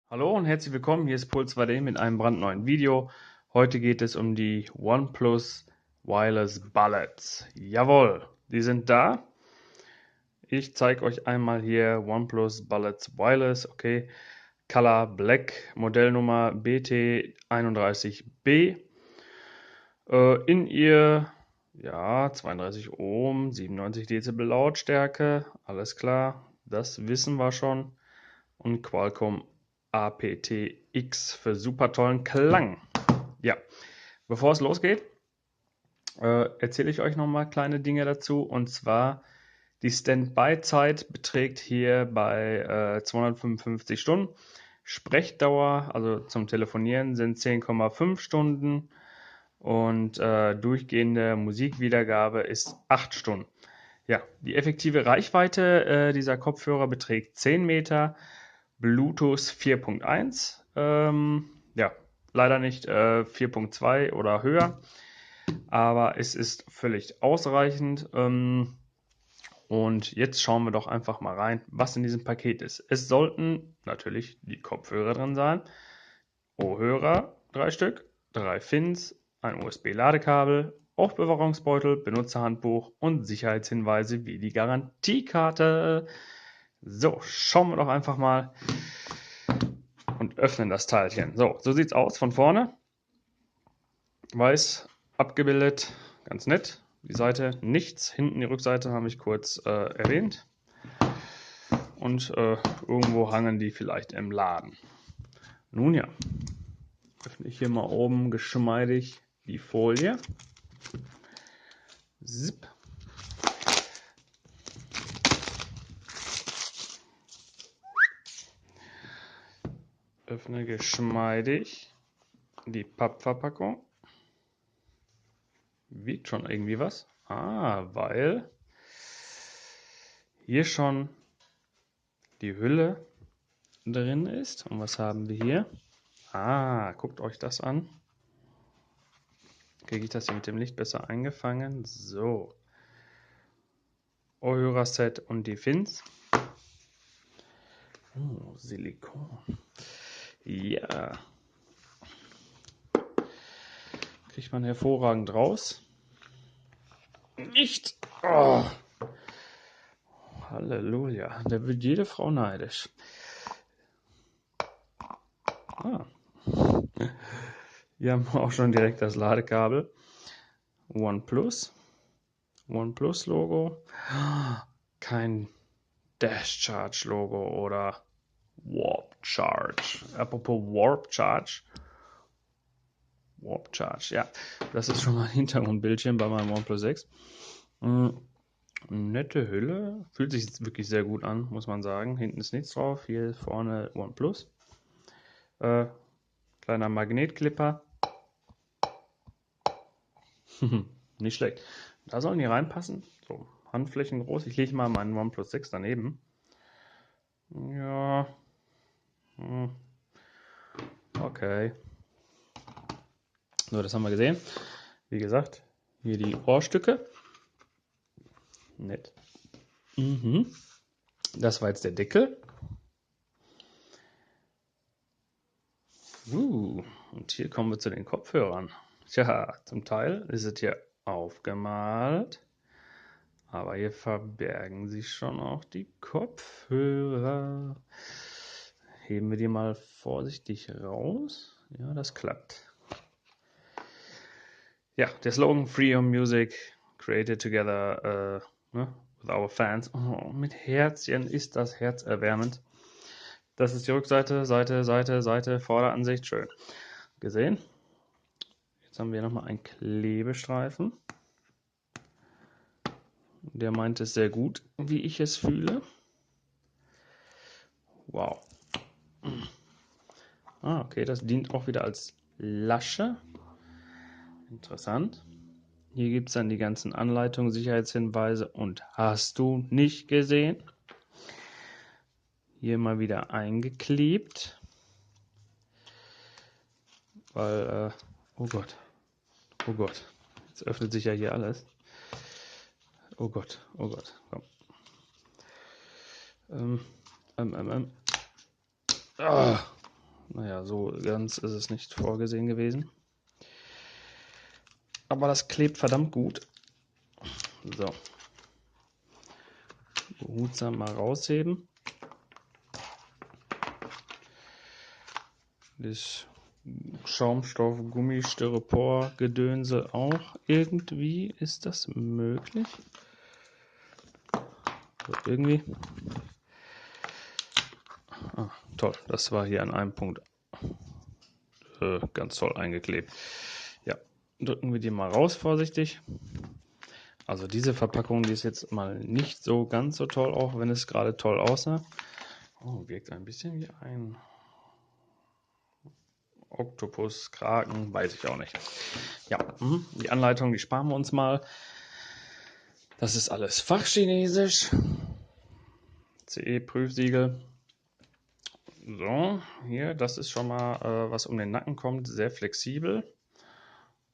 Hallo und herzlich willkommen, hier ist Puls 2D mit einem brandneuen Video. Heute geht es um die OnePlus Wireless Bullets. Jawohl, die sind da. Ich zeige euch einmal hier OnePlus Bullets Wireless, okay. Color Black, Modellnummer BT31B. In ihr, ja, 32 Ohm, 97 Dezibel Lautstärke, alles klar, das wissen wir schon. Und Qualcomm aptX für super tollen Klang. Ja, bevor es losgeht, erzähle ich euch nochmal kleine Dinge dazu. Und zwar, die Standby-Zeit beträgt hier bei 255 Stunden. Sprechdauer, also zum Telefonieren, sind 10,5 Stunden. Und durchgehende Musikwiedergabe ist 8 Stunden. Ja, die effektive Reichweite dieser Kopfhörer beträgt 10 Meter. Bluetooth 4.1, ja, leider nicht 4.2 oder höher, aber es ist völlig ausreichend. Und jetzt schauen wir doch einfach mal rein, was in diesem Paket ist. Es sollten natürlich die Kopfhörer drin sein, Ohrhörer 3 Stück, 3 Fins, ein USB-Ladekabel, Aufbewahrungsbeutel, Benutzerhandbuch und Sicherheitshinweise wie die Garantiekarte. So, schauen wir doch einfach mal und öffnen das Teilchen. So sieht es aus von vorne. Weiß abgebildet, ganz nett. Die Seite nichts. Hinten die Rückseite habe ich kurz erwähnt. Und irgendwo hangen die vielleicht im Laden. Nun ja, öffne ich hier mal oben geschmeidig die Folie. Zip. Öffne geschmeidig die Pappverpackung. Wiegt schon irgendwie was. Weil hier schon die Hülle drin ist. Und was haben wir hier? Guckt euch das an. Kriege ich das hier mit dem Licht besser eingefangen? So. Ohrhörerset und die Fins. Oh, Silikon. Ja. Kriegt man hervorragend raus. Nicht. Oh. Halleluja. Da wird jede Frau neidisch. Hier haben wir auch schon direkt das Ladekabel. OnePlus. OnePlus Logo. Kein Dash Charge Logo oder Warp Charge. Apropos Warp Charge. Warp Charge, ja. Das ist schon mal ein Hintergrundbildchen bei meinem OnePlus 6. Nette Hülle. Fühlt sich wirklich sehr gut an, muss man sagen. Hinten ist nichts drauf. Hier vorne OnePlus. Kleiner Magnetklipper. Nicht schlecht. Da sollen die reinpassen. So, Handflächen groß. Ich lege mal meinen OnePlus 6 daneben. Ja. Okay. So, das haben wir gesehen. Wie gesagt, hier die Ohrstücke. Nett. Das war jetzt der Deckel. Und hier kommen wir zu den Kopfhörern. Tja, zum Teil ist es hier aufgemalt. Aber hier verbergen sich schon auch die Kopfhörer. Heben wir die mal vorsichtig raus. Ja, das klappt. Ja, der Slogan Free Your Music, created together with our fans. Oh, mit Herzchen ist das herzerwärmend. Das ist die Rückseite, Seite, Vorderansicht. Schön. Gesehen? Jetzt haben wir nochmal einen Klebestreifen. Der meint es sehr gut, wie ich es fühle. Wow. Okay, das dient auch wieder als Lasche. Interessant. Hier gibt es dann die ganzen Anleitungen, Sicherheitshinweise und hast du nicht gesehen? Hier mal wieder eingeklebt. Weil, oh Gott, jetzt öffnet sich ja hier alles. Oh Gott, komm. Naja, so ganz ist es nicht vorgesehen gewesen. Aber das klebt verdammt gut. So. Behutsam mal rausheben. Das Schaumstoff, Gummi, Styropor, Gedönse auch. Irgendwie ist das möglich. So, irgendwie. Ah, toll, das war hier an einem Punkt ganz toll eingeklebt. Ja, drücken wir die mal raus, vorsichtig. Also diese Verpackung, die ist jetzt mal nicht so ganz so toll, auch wenn es gerade toll aussah. Oh, wirkt ein bisschen wie ein Oktopus, Kraken, weiß ich auch nicht. Ja, die Anleitung, die sparen wir uns mal. Das ist alles Fachchinesisch. CE-Prüfsiegel. So, hier, das ist schon mal, was um den Nacken kommt, sehr flexibel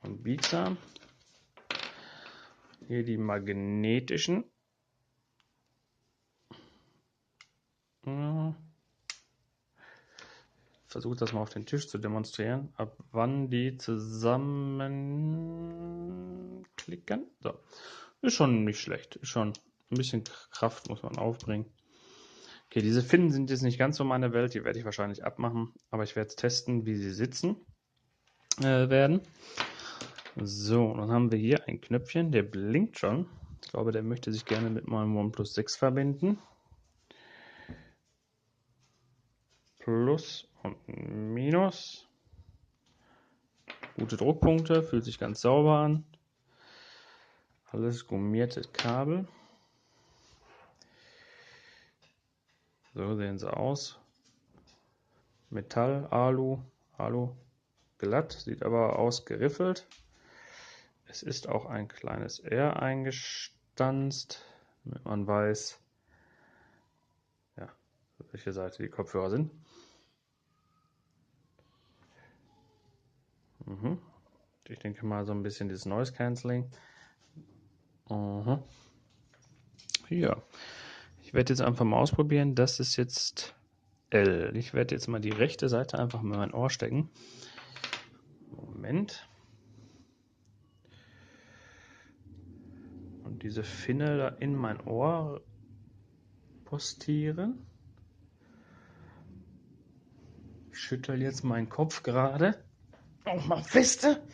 und biegsam. Hier die magnetischen. Ja. Versuche das mal auf den Tisch zu demonstrieren, ab wann die zusammenklicken. So. Ist schon nicht schlecht. Ist schon ein bisschen Kraft muss man aufbringen. Okay, diese Finnen sind jetzt nicht ganz so meine Welt. Die werde ich wahrscheinlich abmachen. Aber ich werde testen, wie sie sitzen werden. So, dann haben wir hier ein Knöpfchen, der blinkt schon. Ich glaube, der möchte sich gerne mit meinem OnePlus 6 verbinden. Plus und Minus. Gute Druckpunkte, fühlt sich ganz sauber an. Alles gummierte Kabel. So sehen sie aus. Metall, Alu, glatt, sieht aber aus geriffelt. Es ist auch ein kleines R eingestanzt, damit man weiß, ja, welche Seite die Kopfhörer sind. Ich denke mal so ein bisschen dieses Noise Cancelling. Hier. Ich werde jetzt einfach mal ausprobieren. Das ist jetzt L. Ich werde jetzt mal die rechte Seite einfach mal in mein Ohr stecken. Moment. Und diese Finne da in mein Ohr postieren. Ich schüttel jetzt meinen Kopf gerade. Auch mal feste.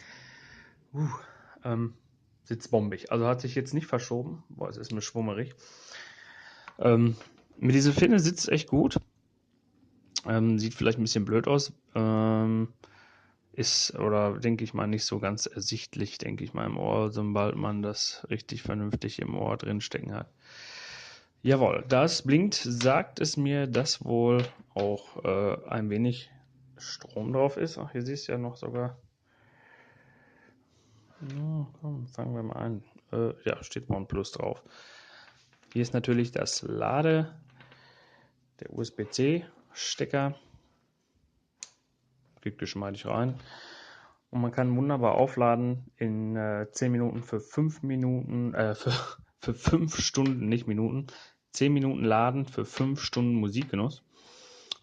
Sitzt bombig. Also hat sich jetzt nicht verschoben. Boah, es ist mir schwummerig. Mit dieser Finne sitzt es echt gut. Sieht vielleicht ein bisschen blöd aus. Ist, oder denke ich mal, nicht so ganz ersichtlich, denke ich mal, im Ohr, sobald man das richtig vernünftig im Ohr drin stecken hat. Jawohl, das blinkt, sagt es mir, dass wohl auch ein wenig Strom drauf ist. Ach, hier siehst du ja noch sogar. Ja, komm, fangen wir mal an. Ja, steht OnePlus drauf. Hier ist natürlich das der USB-C-Stecker. Kriegt geschmeidig rein. Und man kann wunderbar aufladen in 10 Minuten für 5 Minuten, für 5 Stunden, nicht Minuten. 10 Minuten laden für 5 Stunden Musikgenuss.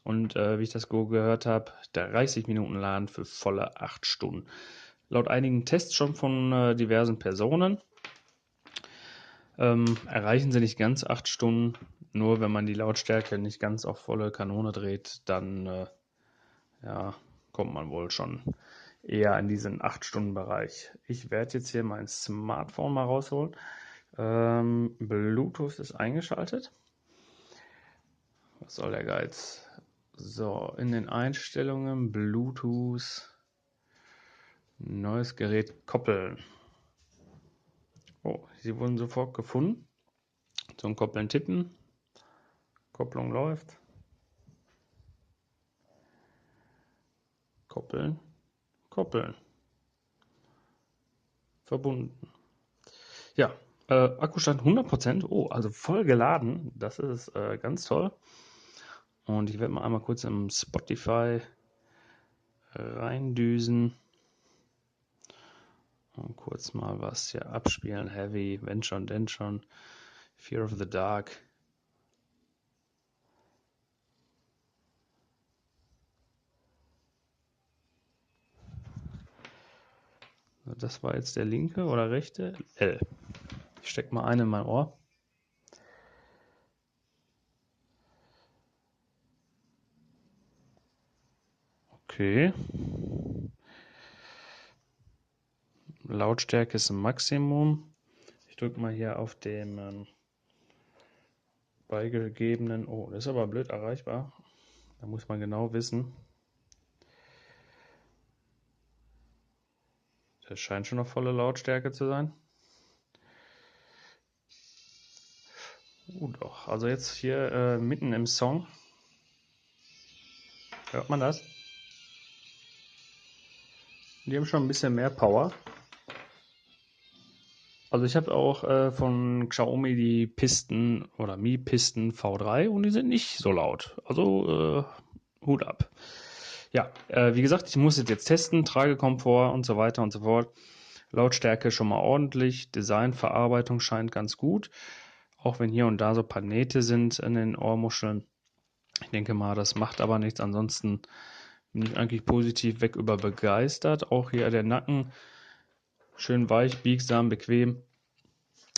Und wie ich das gehört habe, 30 Minuten laden für volle 8 Stunden. Laut einigen Tests schon von diversen Personen erreichen sie nicht ganz 8 Stunden. Nur wenn man die Lautstärke nicht ganz auf volle Kanone dreht, dann ja, kommt man wohl schon eher in diesen 8-Stunden-Bereich. Ich werde jetzt hier mein Smartphone mal rausholen. Bluetooth ist eingeschaltet. Was soll der Geiz? So, in den Einstellungen Bluetooth, neues Gerät koppeln. Oh, sie wurden sofort gefunden. Zum Koppeln tippen. Kopplung läuft. Koppeln. Koppeln. Verbunden. Ja, Akkustand 100%. Oh, also voll geladen. Das ist ganz toll. Und ich werde mal einmal kurz im Spotify reindüsen und kurz mal was hier abspielen. Heavy, wenn schon, denn schon. Fear of the Dark. Das war jetzt der linke oder rechte? L. Ich stecke mal einen in mein Ohr. Okay. Lautstärke ist im Maximum. Ich drücke mal hier auf dem beigegebenen. Oh, das ist aber blöd erreichbar. Da muss man genau wissen. Das scheint schon auf volle Lautstärke zu sein. Doch. Also jetzt hier mitten im Song. Hört man das? Die haben schon ein bisschen mehr Power. Also ich habe auch von Xiaomi die Pisten oder Mi Pisten V3 und die sind nicht so laut. Also Hut ab. Ja, wie gesagt, ich muss es jetzt testen, Tragekomfort und so weiter und so fort. Lautstärke schon mal ordentlich, Designverarbeitung scheint ganz gut, auch wenn hier und da so ein paar Nähte sind in den Ohrmuscheln. Ich denke mal, das macht aber nichts. Ansonsten bin ich eigentlich positiv weg über begeistert. Auch hier der Nacken, schön weich, biegsam, bequem.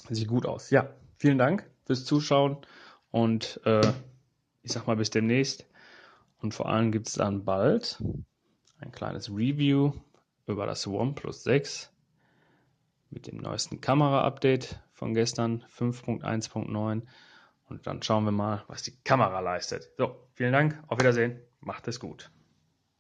Sieht gut aus. Ja, vielen Dank fürs Zuschauen und ich sag mal bis demnächst. Und vor allem gibt es dann bald ein kleines Review über das OnePlus 6 mit dem neuesten Kamera-Update von gestern 5.1.9 und dann schauen wir mal, was die Kamera leistet. So, vielen Dank, auf Wiedersehen, macht es gut.